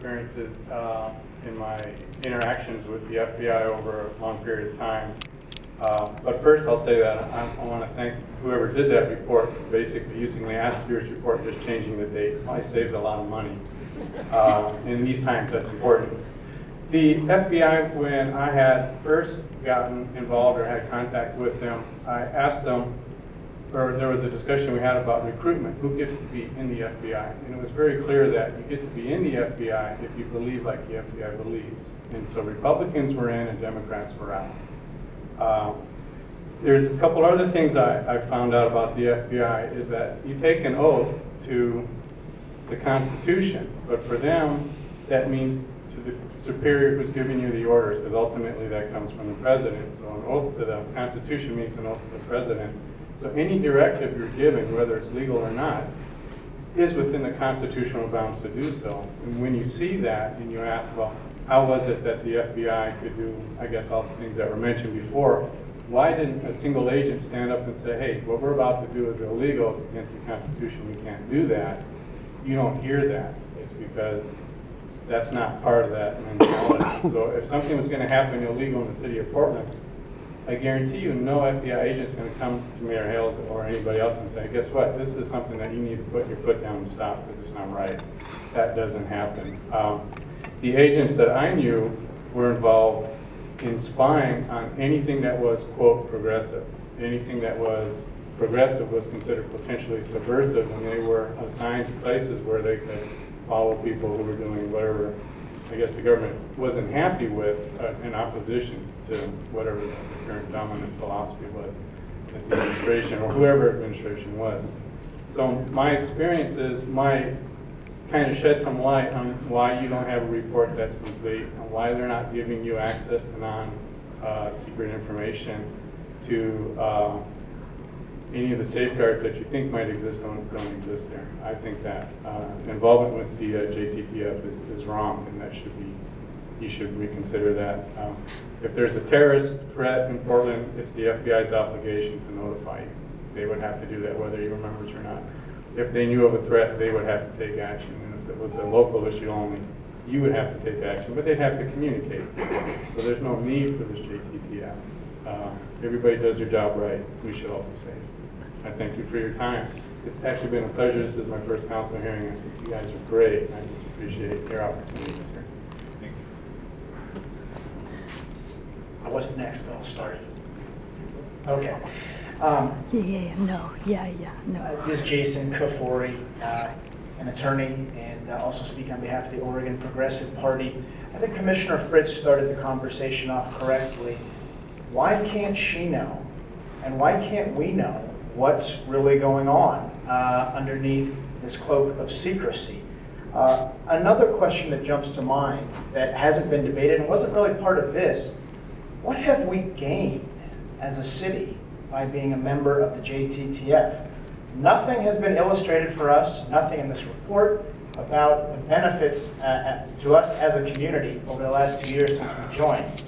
experiences in my interactions with the FBI over a long period of time. But first I'll say that I want to thank whoever did that report for basically using last year's report, just changing the date. It probably saves a lot of money. In these times, that's important. The FBI, when I had first gotten involved or had contact with them, I asked them, or there was a discussion we had about recruitment, who gets to be in the FBI. And it was very clear that you get to be in the FBI if you believe like the FBI believes. And so Republicans were in and Democrats were out. There's a couple other things I found out about the FBI is that you take an oath to the Constitution, but for them, that means to the superior who's giving you the orders, because ultimately that comes from the president. So an oath to the Constitution means an oath to the president. So any directive you're giving, whether it's legal or not, is within the constitutional bounds to do so. And when you see that and you ask, well, how was it that the FBI could do, I guess, all the things that were mentioned before, why didn't a single agent stand up and say, hey, what we're about to do is illegal, it's against the Constitution, we can't do that? You don't hear that. It's because that's not part of that mentality. So if something was going to happen illegal in the city of Portland, I guarantee you no FBI agent's going to come to Mayor Hales or anybody else and say, guess what, this is something that you need to put your foot down and stop because it's not right. That doesn't happen. The agents that I knew were involved in spying on anything that was, quote, progressive. Anything that was progressive was considered potentially subversive, and they were assigned to places where they could follow people who were doing whatever I guess the government wasn't happy with in opposition to whatever the current dominant philosophy was at the administration or whoever administration was. So my experiences might kind of shed some light on why you don't have a report that's complete and why they're not giving you access to non-secret information, to any of the safeguards that you think might exist don't exist there. I think that involvement with the JTTF is wrong, and that should be, you should reconsider that. If there's a terrorist threat in Portland, it's the FBI's obligation to notify you. They would have to do that whether you were members or not. If they knew of a threat, they would have to take action. And if it was a local issue only, you would have to take action, but they'd have to communicate. So there's no need for this JTTF. Everybody does their job right. We should all be safe. I thank you for your time. It's actually been a pleasure. This is my first council hearing. I think you guys are great. I just appreciate your opportunities here. Thank you. I wasn't next, but I'll start. Okay. This is Jason Kafori, an attorney, and also speak on behalf of the Oregon Progressive Party. I think Commissioner Fritz started the conversation off correctly. Why can't she know, and why can't we know what's really going on underneath this cloak of secrecy? Another question that jumps to mind that hasn't been debated and wasn't really part of this, what have we gained as a city by being a member of the JTTF? Nothing has been illustrated for us, nothing in this report about the benefits to us as a community over the last 2 years since we joined.